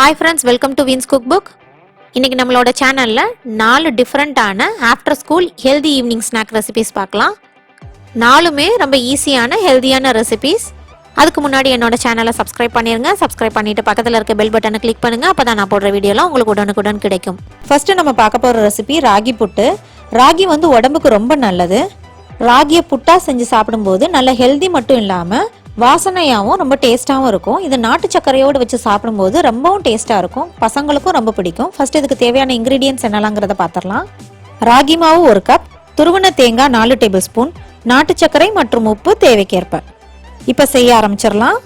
Hi friends, welcome to Vin's Cookbook. இன்னைக்கு நம்மளோட சேனல்ல 4 டிஃபரண்டான after school healthy evening snack recipes பார்க்கலாம். நாலுமே ரொம்ப ஈஸியான ஹெல்தியான ரெசிபீஸ். அதுக்கு முன்னாடி என்னோட சேனலை சப்ஸ்கிரைப் பண்ணிருங்க. சப்ஸ்கிரைப் பண்ணிட்டு பக்கத்துல இருக்க பெல் பட்டனை கிளிக் பண்ணுங்க. அப்பதான் நான் போடுற வீடியோலாம் உங்களுக்கு உடனுக்குடன் கிடைக்கும். ஃபர்ஸ்ட் நம்ம பார்க்க போற ரெசிபி ராகி புட்டு. ராகி உடம்புக்கு ரொம்ப நல்லது. ராகியை புட்டா செஞ்சு சாப்பிடும்போது நல்ல ஹெல்தி மட்டும் இல்லாம வாசனையாகவும் ரொம்ப டேஸ்ட்டாகவும் இருக்கும். இது நாட்டு சர்க்கரையோடு வச்சு சாப்பிடும்போது ரொம்பவும் டேஸ்ட்டாக இருக்கும். பசங்களுக்கும் ரொம்ப பிடிக்கும். ஃபர்ஸ்ட் இதுக்கு தேவையான இன்க்ரீடியன்ட்ஸ் என்னலாங்கிறத பார்த்துடலாம். ராகி மாவு 1 கப், துருவன தேங்காய் 4 டேபிள் ஸ்பூன், நாட்டு சர்க்கரை மற்றும் உப்பு தேவைக்கேற்ப. இப்போ செய்ய ஆரம்பிச்சிடலாம்.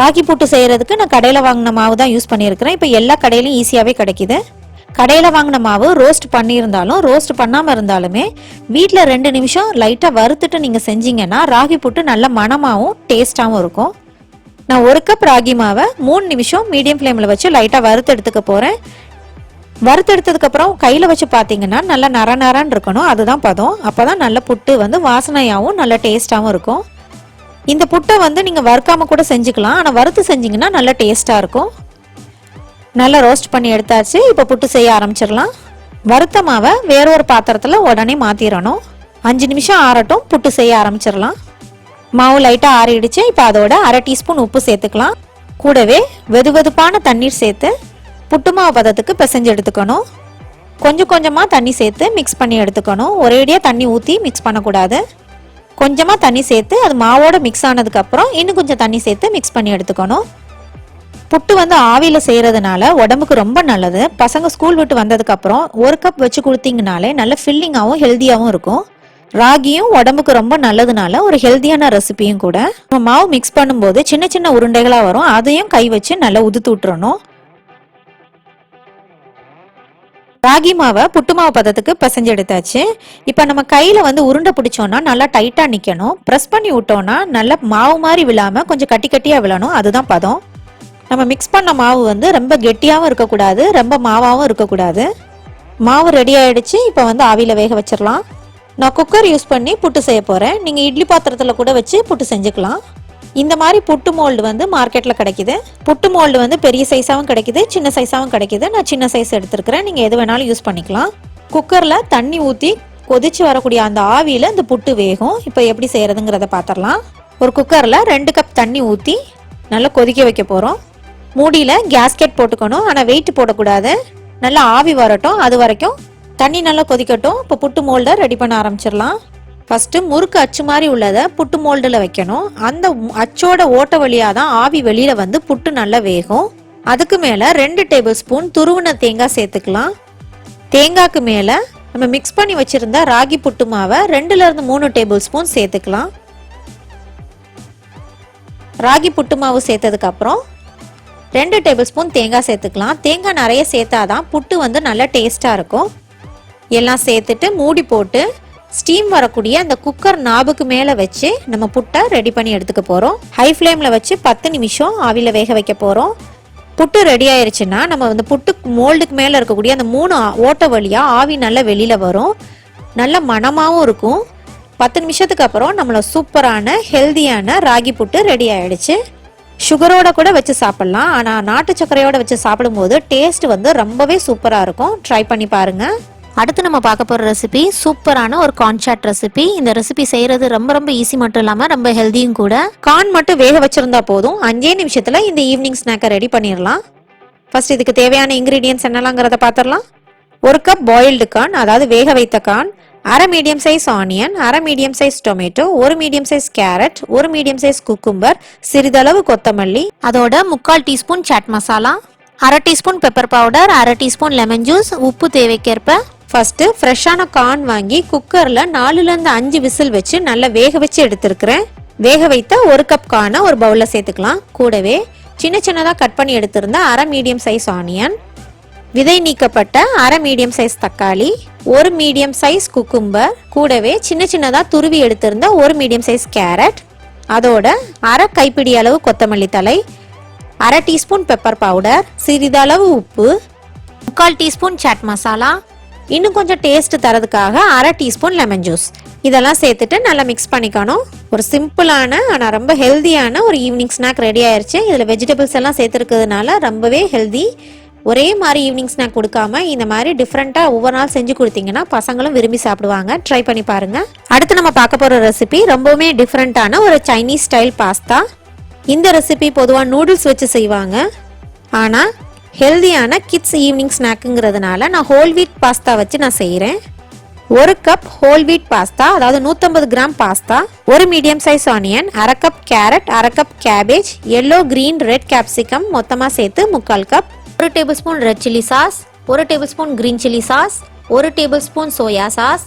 ராகி புட்டு செய்யறதுக்கு நான் கடையில் வாங்கின மாவு தான் யூஸ் பண்ணியிருக்கிறேன். இப்போ எல்லா கடையிலையும் ஈஸியாகவே கிடைக்குது. கடையில் வாங்கின மாவு ரோஸ்ட் பண்ணியிருந்தாலும் ரோஸ்ட் பண்ணாமல் இருந்தாலுமே வீட்டில் 2 நிமிஷம் லைட்டாக வறுத்துட்டு நீங்கள் செஞ்சீங்கன்னா ராகி புட்டு நல்ல மணமாகவும் டேஸ்ட்டாகவும் இருக்கும். நான் 1 கப் ராகி மாவை 3 நிமிஷம் மீடியம் ஃப்ளேமில் வச்சு லைட்டாக வறுத்து எடுத்துக்க போகிறேன். வறுத்து எடுத்ததுக்கப்புறம் கையில் வச்சு பார்த்தீங்கன்னா நல்லா நரன்னு இருக்கணும். அதுதான் பதம். அப்போ தான் நல்ல புட்டு வாசனையாகவும் நல்ல டேஸ்ட்டாகவும் இருக்கும். இந்த புட்டை நீங்கள் வறுக்காமல் கூட செஞ்சுக்கலாம். ஆனால் வறுத்து செஞ்சிங்கன்னா நல்ல டேஸ்ட்டாக இருக்கும். நல்லா ரோஸ்ட் பண்ணி எடுத்தாச்சு. இப்போ புட்டு செய்ய ஆரம்பிச்சிடலாம். வறுத்த மாவை வேற ஒரு பாத்திரத்தில் உடனே மாற்றிடணும். 5 நிமிஷம் ஆறட்டும். புட்டு செய்ய ஆரம்பிச்சிடலாம். மாவு லைட்டாக ஆறிடுச்சு. இப்போ அதோட 1/2 டீஸ்பூன் உப்பு சேர்த்துக்கலாம். கூடவே வெதுவெதுப்பான தண்ணீர் சேர்த்து புட்டு மாவு பதத்துக்கு பிசைஞ்சு எடுத்துக்கணும். கொஞ்சம் கொஞ்சமாக தண்ணி சேர்த்து மிக்ஸ் பண்ணி எடுத்துக்கணும். ஒரேடியாக தண்ணி ஊற்றி மிக்ஸ் பண்ணக்கூடாது. கொஞ்சமாக தண்ணி சேர்த்து அது மாவோட மிக்ஸ் ஆனதுக்கப்புறம் இன்னும் கொஞ்சம் தண்ணி சேர்த்து மிக்ஸ் பண்ணி எடுத்துக்கணும். புட்டு ஆவியில் செய்கிறதுனால உடம்புக்கு ரொம்ப நல்லது. பசங்க ஸ்கூல் விட்டு வந்ததுக்கப்புறம் 1 கப் வச்சு கொடுத்தீங்கனாலே நல்ல ஃபில்லிங்காகவும் ஹெல்த்தியாகவும் இருக்கும். ராகியும் உடம்புக்கு ரொம்ப நல்லதுனால ஒரு ஹெல்த்தியான ரெசிபியும் கூட. நம்ம மாவு மிக்ஸ் பண்ணும்போது சின்ன சின்ன உருண்டைகளாக வரும். அதையும் கை வச்சு நல்லா உதுத்து விட்டுறணும். ராகி மாவை புட்டு மாவு பதத்துக்கு பிசைஞ்சு எடுத்தாச்சு. இப்போ நம்ம கையில் உருண்டை பிடிச்சோன்னா நல்லா டைட்டாக நிற்கணும். ப்ரெஸ் பண்ணி விட்டோன்னா நல்லா மாவு மாதிரி விழாமல் கொஞ்சம் கட்டி கட்டியாக விழணும். அதுதான் பதம். நம்ம மிக்ஸ் பண்ண மாவு ரொம்ப கெட்டியாகவும் இருக்கக்கூடாது, ரொம்ப மாவாகவும் இருக்கக்கூடாது. மாவு ரெடி ஆகிடுச்சு. இப்போ ஆவியில் வேக வச்சிடலாம். நான் குக்கர் யூஸ் பண்ணி புட்டு செய்ய போகிறேன். நீங்கள் இட்லி பாத்திரத்தில் கூட வச்சு புட்டு செஞ்சுக்கலாம். இந்த மாதிரி புட்டு மோல்டு மார்க்கெட்டில் கிடைக்குது. புட்டு மோல்டு பெரிய சைஸாகவும் கிடைக்குது, சின்ன சைஸாகவும் கிடைக்குது. நான் சின்ன சைஸ் எடுத்துருக்கிறேன். நீங்கள் எது வேணாலும் யூஸ் பண்ணிக்கலாம். குக்கரில் தண்ணி ஊற்றி கொதிச்சு வரக்கூடிய அந்த ஆவியில் இந்த புட்டு வேகும். இப்போ எப்படி செய்கிறதுங்கிறத பார்த்துடலாம். ஒரு குக்கரில் 2 கப் தண்ணி ஊற்றி நல்லா கொதிக்க வைக்க போகிறோம். மூடியில் கேஸ்கெட் போட்டுக்கணும். ஆனால் வெயிட் போடக்கூடாது. நல்லா ஆவி வரட்டும். அது வரைக்கும் தண்ணி நல்லா கொதிக்கட்டும். இப்போ புட்டு மோல்டை ரெடி பண்ண ஆரம்பிச்சிடலாம். ஃபஸ்ட்டு முறுக்கு அச்சு மாதிரி உள்ளதை புட்டு மோல்டில் வைக்கணும். அந்த அச்சோட ஓட்ட வழியாக தான் ஆவி வெளியில் புட்டு நல்லா வேகும். அதுக்கு மேலே 2 டேபிள் ஸ்பூன் துருவன தேங்காய் சேர்த்துக்கலாம். தேங்காய்க்கு மேலே நம்ம மிக்ஸ் பண்ணி வச்சுருந்த ராகி புட்டு மாவை 2லேருந்து 3 டேபிள் ஸ்பூன் சேர்த்துக்கலாம். ராகி புட்டு மாவு சேர்த்ததுக்கப்புறம் 2 டேபிள் ஸ்பூன் தேங்காய் சேர்த்துக்கலாம். தேங்காய் நிறைய சேர்த்தாதான் புட்டு நல்லா டேஸ்ட்டாக இருக்கும். எல்லாம் சேர்த்துட்டு மூடி போட்டு ஸ்டீம் வரக்கூடிய அந்த குக்கர் நாபுக்கு மேலே வச்சு நம்ம புட்டை ரெடி பண்ணி எடுத்துக்க போகிறோம். ஹை ஃப்ளேமில் வச்சு 10 நிமிஷம் ஆவியில் வேக வைக்க போகிறோம். புட்டு ரெடி ஆயிடுச்சுன்னா நம்ம புட்டு மோல்டுக்கு மேலே இருக்கக்கூடிய அந்த 3 ஓட்ட வழியாக ஆவி நல்லா வெளியில் வரும். நல்ல மணமாகவும் இருக்கும். 10 நிமிஷத்துக்கு அப்புறம் நம்மள சூப்பரான ஹெல்தியான ராகி புட்டு ரெடி ஆயிடுச்சு. சுகரோட கூட வச்சு சாப்பிடலாம். ஆனால் நாட்டு சர்க்கரையோட வச்சு சாப்பிடும்போது டேஸ்ட் ரொம்பவே சூப்பராக இருக்கும். ட்ரை பண்ணி பாருங்க. அடுத்து நம்ம பார்க்க போகிற ரெசிபி சூப்பரான ஒரு கார்ன் சாட் ரெசிபி. இந்த ரெசிபி செய்கிறது ரொம்ப ரொம்ப ஈஸி மட்டும் இல்லாமல் ரொம்ப ஹெல்தியும் கூட. கார்ன் மட்டும் வேக வச்சிருந்தா போதும். 5 நிமிஷத்தில் இந்த ஈவினிங் ஸ்நாக்கை ரெடி பண்ணிடலாம். ஃபர்ஸ்ட் இதுக்கு தேவையான இன்க்ரீடியன்ட்ஸ் என்னலாங்கிறத பார்த்துடலாம். 1 கப் பாயில்டு கார்ன், அதாவது வேக வைத்த corn, 1/2 medium size onion, 1/2 medium size tomato, 1 medium size carrot, 1 medium size cucumber, சிறிதளவு கொத்தமல்லி, அதோட 3/4 teaspoon chaat masala, 1/2 teaspoon pepper powder, 1/2 teaspoon lemon juice, உப்பு தேவைக்கேற்ப. ஃபர்ஸ்ட் ஃப்ரெஷ்ஷான கார்ன் வாங்கி குக்கரில் 4லேருந்து 5 விசில் வச்சு நல்லா வேக வச்சு எடுத்துருக்கிறேன். வேக வைத்த 1 கப் கார்னை ஒரு பவுலில் சேர்த்துக்கலாம். கூடவே சின்ன சின்னதாக கட் பண்ணி எடுத்திருந்த 1/2 மீடியம் சைஸ் ஆனியன், விதை நீக்கப்பட்ட 1/2 மீடியம் சைஸ் தக்காளி, 1 மீடியம் சைஸ் குக்கும்பர், கூடவே சின்ன சின்னதாக துருவி எடுத்திருந்த 1 மீடியம் சைஸ் கேரட், அதோட 1/2 கைப்பிடி அளவு கொத்தமல்லி தழை, 1/2 டீஸ்பூன் பெப்பர் பவுடர், சிறிதளவு உப்பு, 3/4 டீஸ்பூன் சாட் மசாலா, இன்னும் கொஞ்சம் டேஸ்ட் தரதுக்காக 1/2 டீஸ்பூன் லெமன் ஜூஸ். இதெல்லாம் சேர்த்துட்டு நல்லா மிக்ஸ் பண்ணிக்கணும். ஒரு சிம்பிளான ஆனால் ரொம்ப ஹெல்தியான ஒரு ஈவினிங் ஸ்நாக் ரெடி ஆயிடுச்சு. இதில் வெஜிடபிள்ஸ் எல்லாம் சேர்த்துருக்கிறதுனால ரொம்பவே ஹெல்தி. ஒரே மாதிரி ஈவினிங் ஸ்நாக் கொடுக்காம இந்த மாதிரி டிஃப்ரெண்ட்டாக ஒவ்வொரு நாள் செஞ்சு கொடுத்தீங்கன்னா பசங்களும் விரும்பி சாப்பிடுவாங்க. ட்ரை பண்ணி பாருங்க. அடுத்து நம்ம பார்க்க போகிற ரெசிபி ரொம்பவுமே டிஃப்ரெண்ட்டான ஒரு சைனீஸ் ஸ்டைல் பாஸ்தா. இந்த ரெசிபி பொதுவாக நூடுல்ஸ் வச்சு செய்வாங்க. ஆனால் ஹெல்தியான கிட்ஸ் ஈவினிங் ஸ்நாக்குங்கிறதுனால நான் ஹோல் வீட் பாஸ்தா வச்சு நான் செய்கிறேன். 1 கப் ஹோல் வீட் பாஸ்தா, அதாவது 150 gram pasta, 1 medium size onion, 1/2 cup carrot, 1/2 cup cabbage, yellow, green, red capsicum மொத்தமாக சேர்த்து 3/4 cup, 1 table spoon red chilli sauce, 1 table spoon green chilli sauce, 1 table spoon soya sauce,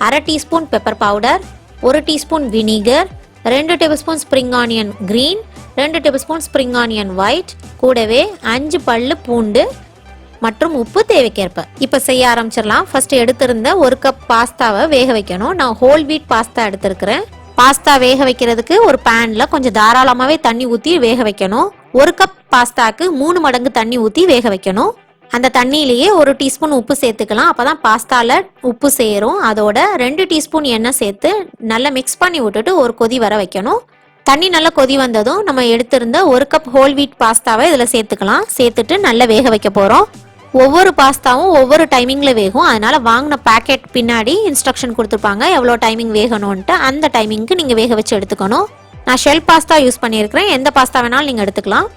1/2 teaspoon pepper powder, 1 teaspoon vinegar, 2 table spoon spring onion green, 2 table spoon spring onion white, கூடவே 5 பல்லு பூண்டு மற்றும் உப்பு தேவைக்கேற்ப. இப்போ செய்ய ஆரம்பிச்சிடலாம். ஃபர்ஸ்ட் எடுத்திருந்த 1 கப் பாஸ்தாவை வேக வைக்கணும். நான் ஹோல் வீட் பாஸ்தா எடுத்திருக்கிறேன். பாஸ்தா வேக வைக்கிறதுக்கு ஒரு பேன்ல கொஞ்சம் தாராளமாகவே தண்ணி ஊற்றி வேக வைக்கணும். 1 கப் பாஸ்தாக்கு 3 மடங்கு தண்ணி ஊற்றி வேக வைக்கணும். அந்த தண்ணியிலேயே 1 டீஸ்பூன் உப்பு சேர்த்துக்கலாம். அப்போதான் பாஸ்தால உப்பு சேரும். அதோட 2 டீஸ்பூன் எண்ணெய் சேர்த்து நல்லா மிக்ஸ் பண்ணி விட்டுட்டு ஒரு கொதி வர வைக்கணும். தண்ணி நல்லா கொதி வந்ததும் நம்ம எடுத்திருந்த 1 கப் ஹோல் வீட் பாஸ்தாவை இதில் சேர்த்துக்கலாம். சேர்த்துட்டு நல்லா வேக வைக்க போகிறோம். ஒவ்வொரு பாஸ்தாவும் ஒவ்வொரு டைமிங்கில் வேகும். அதனால் வாங்கின பேக்கெட் பின்னாடி இன்ஸ்ட்ரக்ஷன் கொடுத்துருப்பாங்க எவ்வளோ டைமிங் வேகணும்ன்ட்டு. அந்த டைமிங்க்கு நீங்கள் வேக வச்சு எடுத்துக்கணும். நான் ஷெல் பாஸ்தா யூஸ் பண்ணியிருக்கிறேன். எந்த பாஸ்தா வேணாலும் நீங்கள் எடுத்துக்கலாம்.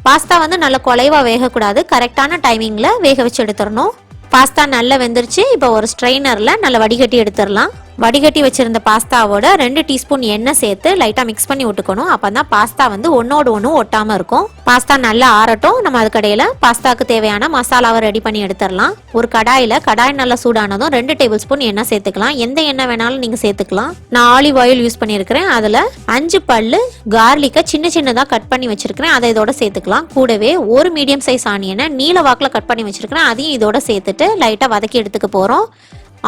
பாஸ்தா வந்து நல்ல குலைவாக வேகக்கூடாது. கரெக்டான டைமிங்கில் வேக வச்சு எடுத்துடணும். பாஸ்தா நல்லா வெந்துருச்சு. இப்போ ஒரு ஸ்ட்ரெயினரில் நல்லா வடிகட்டி எடுத்துடலாம். வடிகட்டி வச்சிருந்த பாஸ்தாவோட 2 டீஸ்பூன் எண்ணெய் சேர்த்து லைட்டாக மிக்ஸ் பண்ணி விட்டுக்கணும். அப்போ தான் பாஸ்தா வந்து ஒன்னோடு ஒன்று ஒட்டாமல் இருக்கும். பாஸ்தா நல்லா ஆறட்டும். நம்ம அதுக்கடையில் பாஸ்தாவுக்கு தேவையான மசாலாவை ரெடி பண்ணி எடுத்துடலாம். ஒரு கடாய் நல்லா சூடானதும் 2 டேபிள் ஸ்பூன் எண்ணெய் சேர்த்துக்கலாம். எந்த எண்ணெய் வேணாலும் நீங்கள் சேர்த்துக்கலாம். நான் ஆலிவ் ஆயில் யூஸ் பண்ணியிருக்கிறேன். அதில் 5 பல்லு கார்லிக்கை சின்ன சின்னதாக கட் பண்ணி வச்சிருக்கிறேன். அதை இதோட சேர்த்துக்கலாம். கூடவே 1 மீடியம் சைஸ் ஆனியனை நீல வாக்கில் கட் பண்ணி வச்சிருக்கிறேன். அதையும் இதோட சேர்த்துட்டு லைட்டாக வதக்கி எடுத்துக்க போகிறோம்.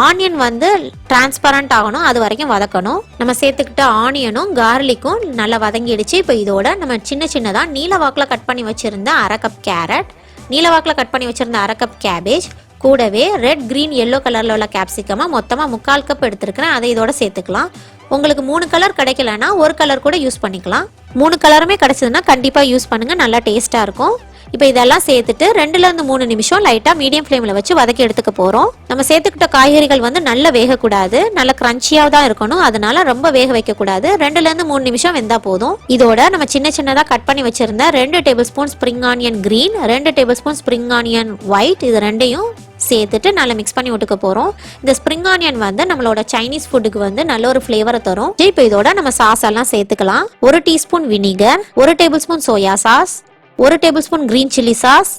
ஆனியன் வந்து டிரான்ஸ்பரண்ட் ஆகணும், அது வரைக்கும் வதக்கணும். நம்ம சேர்த்துக்கிட்ட ஆனியனும் கார்லிக்கும் நல்லா வதங்கிடுச்சு. இப்போ இதோட நம்ம சின்ன சின்னதாக நீல வாக்கில் கட் பண்ணி வச்சுருந்த 1/2 கப் கேரட், நீல வாக்கில் கட் பண்ணி வச்சுருந்த 1/2 கப் கேபேஜ், கூடவே ரெட், கிரீன், எல்லோ கலரில் உள்ள கேப்சிகமாக மொத்தமாக 3/4 கப் எடுத்துருக்கிறேன். அதை இதோட சேர்த்துக்கலாம். உங்களுக்கு 3 கலர் கிடைக்கலன்னா 1 கலர் கூட யூஸ் பண்ணிக்கலாம். 3 கலருமே கிடைச்சதுன்னா கண்டிப்பாக யூஸ் பண்ணுங்கள், நல்லா டேஸ்ட்டாக இருக்கும். இப்போ இதெல்லாம் சேர்த்துட்டு 2லேருந்து 3 நிமிஷம் லைட்டாக மீடியம் ஃப்ளேமில் வச்சு வதக்கி எடுத்துக்க போகிறோம். நம்ம சேர்த்துக்கிட்ட காய்கறிகள் வந்து நல்லா வேகக்கூடாது, நல்லா கிரன்ச்சியாக தான் இருக்கணும். அதனால ரொம்ப வேக வைக்கக்கூடாது. 2லேருந்து 3 நிமிஷம் வெந்தால் போதும். இதோட நம்ம சின்ன சின்னதாக கட் பண்ணி வச்சிருந்த 2 table spoon spring onion green, 2 table spoon spring onion white, இது ரெண்டையும் சேர்த்துட்டு நல்லா மிக்ஸ் பண்ணி விட்டுக்க போகிறோம். இந்த ஸ்ப்ரிங் ஆனியன் வந்து நம்மளோட சைனீஸ் ஃபுட்டுக்கு வந்து நல்ல ஒரு ஃப்ளேவரை தரும். இப்போ இதோட நம்ம சாஸ் எல்லாம் சேர்த்துக்கலாம். 1 teaspoon vinegar, 1 table spoon soya sauce, 1 table spoon green chilli sauce,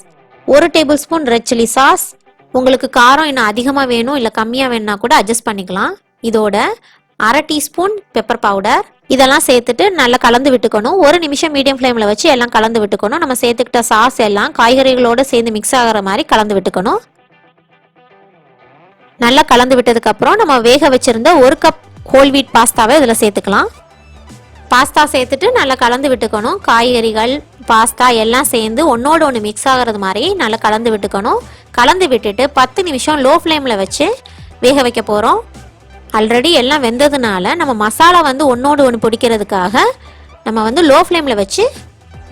1 table spoon red chilli sauce. உங்களுக்கு காரம் இன்னும் அதிகமாக வேணும் இல்லை கம்மியாக வேணும்னா கூட அட்ஜஸ்ட் பண்ணிக்கலாம். இதோட 1/2 டீஸ்பூன் பெப்பர் பவுடர், இதெல்லாம் சேர்த்துட்டு நல்லா கலந்து விட்டுக்கணும். 1 நிமிஷம் மீடியம் ஃப்ளேமில் வச்சு எல்லாம் கலந்து விட்டுக்கணும். நம்ம சேர்த்துக்கிட்ட சாஸ் எல்லாம் காய்கறிகளோடு சேர்ந்து மிக்ஸ் ஆகிற மாதிரி கலந்து விட்டுக்கணும். நல்லா கலந்து விட்டதுக்கு அப்புறம் நம்ம வேக வச்சிருந்த 1 கப் ஹோல் வீட் பாஸ்தாவை இதில் சேர்த்துக்கலாம். பாஸ்தா சேர்த்துட்டு நல்லா கலந்து விட்டுக்கணும். காய்கறிகள், பாஸ்தா எல்லாம் சேர்ந்து ஒன்னோடு ஒன்று மிக்ஸ் ஆகிறது மாதிரி நல்லா கலந்து விட்டுக்கணும். கலந்து விட்டுட்டு 10 நிமிஷம் லோ ஃப்ளேமில் வச்சு வேக வைக்க போகிறோம். ஆல்ரெடி எல்லாம் வெந்ததுனால நம்ம மசாலா வந்து ஒன்னோடு ஒன்று பிடிக்கிறதுக்காக நம்ம வந்து லோ ஃப்ளேமில் வச்சு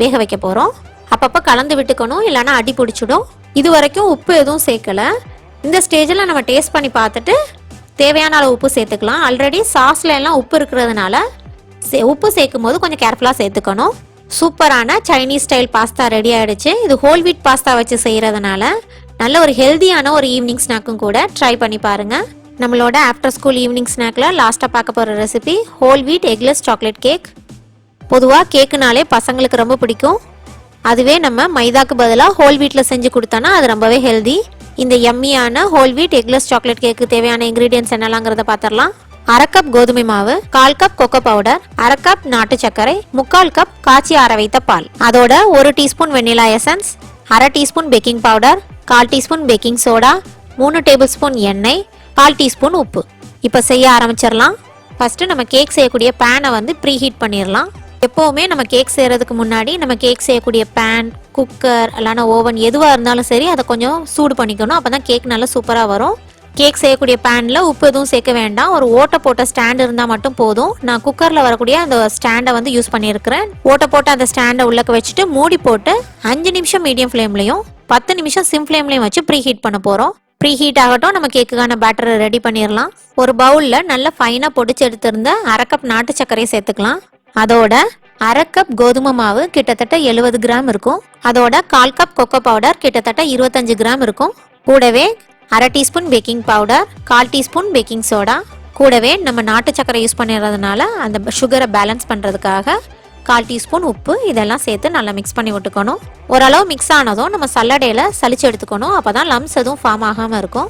வேக வைக்க போகிறோம். அப்பப்போ கலந்து விட்டுக்கணும், இல்லைன்னா அடி பிடிச்சிடும். இது வரைக்கும் உப்பு எதுவும் சேர்க்கலை. இந்த ஸ்டேஜில் நம்ம டேஸ்ட் பண்ணி பார்த்துட்டு தேவையான அளவு உப்பு சேர்த்துக்கலாம். ஆல்ரெடி சாஸ்ல எல்லாம் உப்பு இருக்கிறதுனால உப்பு சேர்க்கும் போது கொஞ்சம் கேர்ஃபுல்லாக சேர்த்துக்கணும். சூப்பரான சைனீஸ் ஸ்டைல் பாஸ்தா ரெடி ஆகிடுச்சு. இது ஹோல் வீட் பாஸ்தா வச்சு செய்கிறதுனால நல்ல ஒரு ஹெல்தியான ஒரு ஈவினிங் ஸ்நாக்கும் கூட. ட்ரை பண்ணி பாருங்கள். நம்மளோட ஆஃப்டர் ஸ்கூல் ஈவினிங் ஸ்நாக்கில் லாஸ்ட்டாக பார்க்க போகிற recipe whole wheat eggless chocolate cake. பொதுவாக கேக்குனாலே பசங்களுக்கு ரொம்ப பிடிக்கும். அதுவே நம்ம மைதாக்கு பதிலாக ஹோல் வீட்டில் செஞ்சு கொடுத்தோன்னா அது ரொம்பவே ஹெல்தி. இந்த யம்மியான ஹோல் வீட் எக்லெஸ் சாக்லேட் கேக்கு தேவையான இன்கிரீடியன்ஸ் என்னலாங்கிறத பார்த்துடலாம். 1/2 கப் கோதுமை மாவு, 1/4 கப் கொக்கோ பவுடர், 1/2 கப் நாட்டு சர்க்கரை, 3/4 கப் காய்ச்சி ஆற வைத்த பால், அதோட 1 teaspoon vanilla essence, 1/2 teaspoon baking powder, 1/4 teaspoon baking soda, 3 table spoon எண்ணெய், 1/4 டீஸ்பூன் உப்பு. இப்போ செய்ய ஆரம்பிச்சிடலாம். ஃபர்ஸ்ட் நம்ம கேக் செய்யக்கூடிய பேனை வந்து ப்ரீ ஹீட் பண்ணிடலாம். எப்போவுமே நம்ம கேக் செய்கிறதுக்கு முன்னாடி நம்ம கேக் செய்யக்கூடிய பேன், குக்கர் இல்லைனா ஓவன் எதுவாக இருந்தாலும் சரி அதை கொஞ்சம் சூடு பண்ணிக்கணும். அப்போ தான் கேக் நல்லா சூப்பராக வரும். கேக் செய்யக்கூடிய பேனில் உப்பு எதுவும் சேர்க்க வேண்டாம். ஒரு ஓட்டை போட்ட ஸ்டாண்ட் இருந்தால் மட்டும் போதும். நான் குக்கரில் வரக்கூடிய அந்த ஸ்டாண்டை வந்து யூஸ் பண்ணியிருக்கிறேன். ஓட்டை போட்டு அந்த ஸ்டாண்டை உள்ளக்க வச்சுட்டு மூடி போட்டு 5 நிமிஷம் மீடியம் ஃப்ளேம்லையும் 10 நிமிஷம் சிம் ஃப்ளேம்லையும் வச்சு ப்ரீ ஹீட் பண்ண போகிறோம். ப்ரீ ஹீட் ஆகட்டும், நம்ம கேக்குக்கான பேட்டரை ரெடி பண்ணிடலாம். ஒரு பவுலில் நல்லா ஃபைனாக பொடிச்சு எடுத்திருந்த 1/2 கப் நாட்டு சர்க்கரையை சேர்த்துக்கலாம். அதோட 1/2 கப் கோதுமை மாவு கிட்டத்தட்ட 70 கிராம் இருக்கும். அதோட 1/4 கப் கொக்கோ பவுடர் கிட்டத்தட்ட 25 கிராம் இருக்கும். கூடவே 1/2 teaspoon baking powder, 1/4 teaspoon baking soda, கூடவே நம்ம நாட்டு சக்கரை யூஸ் பண்ணிடுறதுனால அந்த சுகரை பேலன்ஸ் பண்ணுறதுக்காக 1/4 டீஸ்பூன் உப்பு, இதெல்லாம் சேர்த்து நல்லா மிக்ஸ் பண்ணி விட்டுக்கணும். ஓரளவு மிக்ஸ் ஆனதும் நம்ம சல்லடையில் சலிச்சு எடுத்துக்கணும். அப்போ தான் லம்ஸ் எதுவும் ஃபார்ம் ஆகாமல் இருக்கும்.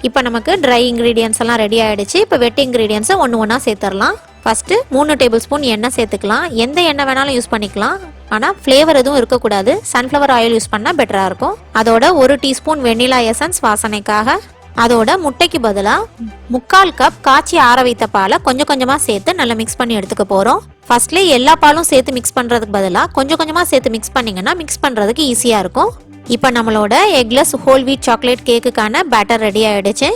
இப்போ நமக்கு ட்ரை இன்க்ரீடியன்ஸ் எல்லாம் ரெடி ஆகிடுச்சு. இப்போ வெட் இன்க்ரீடியன்ஸை ஒன்று ஒன்றா சேர்த்துடலாம். ஃபஸ்ட்டு 3 டேபிள் ஸ்பூன் எண்ணெய் சேர்த்துக்கலாம். எந்த எண்ணெய் வேணாலும் யூஸ் பண்ணிக்கலாம், ஆனால் ஃப்ளேவர் எதுவும் இருக்கக்கூடாது. சன்ஃப்ளவர் ஆயில் யூஸ் பண்ணால் பெட்டராக இருக்கும். அதோட 1 டீஸ்பூன் வெண்ணிலா எசன்ஸ் வாசனைக்காக. அதோட முட்டைக்கு பதிலாக 3/4 கப் காய்ச்சி ஆற வைத்த பாலை கொஞ்சம் கொஞ்சமாக சேர்த்து நல்லா மிக்ஸ் பண்ணி எடுத்துக்க போகிறோம். ஃபர்ஸ்ட்லேயே எல்லா பாலும் சேர்த்து மிக்ஸ் பண்ணுறதுக்கு பதிலாக கொஞ்சம் கொஞ்சமாக சேர்த்து மிக்ஸ் பண்ணிங்கன்னா மிக்ஸ் பண்ணுறதுக்கு ஈஸியாக இருக்கும். இப்போ நம்மளோட எக்லெஸ் ஹோல் வீட் சாக்லேட் கேக்குக்கான பேட்டர் ரெடி ஆகிடுச்சு.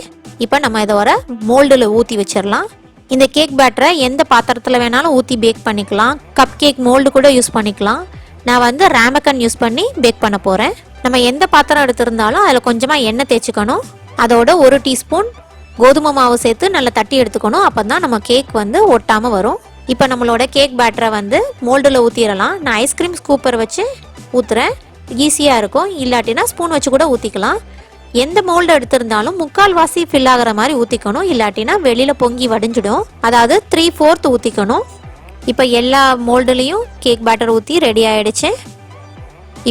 இப்போ நம்ம இதை ஒரு மோல்டில் ஊற்றி வச்சிடலாம். இந்த கேக் பேட்டரை எந்த பாத்திரத்தில் வேணாலும் ஊற்றி பேக் பண்ணிக்கலாம். கப் கேக் மோல்டு கூட யூஸ் பண்ணிக்கலாம். நான் வந்து ராமக்கன் யூஸ் பண்ணி பேக் பண்ண போகிறேன். நம்ம எந்த பாத்திரம் எடுத்திருந்தாலும் அதில் கொஞ்சமாக எண்ணெய் தேய்ச்சிக்கணும். அதோட 1 டீஸ்பூன் கோதுமை மாவு சேர்த்து நல்லா தட்டி எடுத்துக்கணும். அப்போ தான் நம்ம கேக் வந்து ஒட்டாமல் வரும். இப்போ நம்மளோட கேக் பேட்டரை வந்து மோல்டில் ஊற்றிடலாம். நான் ஐஸ்கிரீம் ஸ்கூப்பர் வச்சு ஊற்றுறேன், ஈஸியாக இருக்கும். இல்லாட்டினா ஸ்பூன் வச்சு கூட ஊற்றிக்கலாம். எந்த மோல்டு எடுத்திருந்தாலும் 3/4 வாசி ஃபில் ஆகிற மாதிரி ஊற்றிக்கணும். இல்லாட்டினா வெளியில் பொங்கி வடிஞ்சிடும். அதாவது 3/4 ஊற்றிக்கணும். இப்போ எல்லா மோல்டுலேயும் கேக் பேட்டர் ஊற்றி ரெடி ஆகிடுச்சு.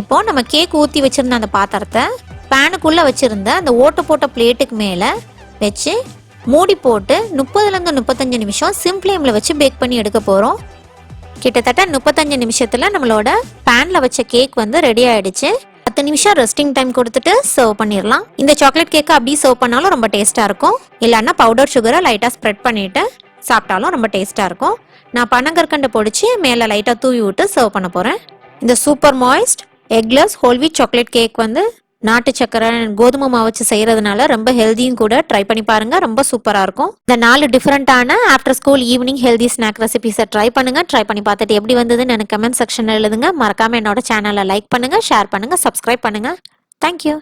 இப்போ நம்ம கேக் ஊற்றி வச்சுருந்த அந்த பாத்திரத்தை பேனுக்குள்ளே வச்சுருந்த அந்த ஓட்டு போட்ட பிளேட்டுக்கு மேலே வச்சு மூடி போட்டு 30லேருந்து 35 நிமிஷம் சிம் ஃப்ளேமில் வச்சு பேக் பண்ணி எடுக்க போகிறோம். கிட்டத்தட்ட 35 நிமிஷத்தில் நம்மளோட பேனில் வச்ச கேக் வந்து ரெடி ஆகிடுச்சு. 10 நிமிஷம் ரெஸ்டிங் டைம் கொடுத்துட்டு சர்வ் பண்ணிடலாம். இந்த சாக்லேட் கேக்கை அப்படியே சர்வ் பண்ணாலும் ரொம்ப டேஸ்ட்டாக இருக்கும். இல்லைன்னா பவுடர் சுகரை லைட்டாக ஸ்ப்ரெட் பண்ணிவிட்டு சாப்பிட்டாலும் ரொம்ப டேஸ்ட்டாக இருக்கும். நான் பனங்கற்கண்டை பொடிச்சு மேலே லைட்டாக தூவி விட்டு சர்வ் பண்ண போகிறேன். இந்த super moist eggless whole wheat chocolate cake வந்து நாட்டு சக்கரை கோதுமை மாவு வச்சு செய்யறதுனால ரொம்ப ஹெல்தியும் கூட. ட்ரை பண்ணி பாருங்க, ரொம்ப சூப்பராக இருக்கும். இந்த 4 டிஃப்ரெண்டான after school evening healthy snack ரெசிபிஸை ட்ரை பண்ணுங்க. ட்ரை பண்ணி பார்த்துட்டு எப்படி வந்ததுன்னு எனக்கு கமெண்ட் செக்ஷனில் எழுதுங்க. மறக்காம என்னோட சேனலை லைக் பண்ணுங்க, ஷேர் பண்ணுங்க, சப்ஸ்கிரைப் பண்ணுங்க. தேங்க்யூ.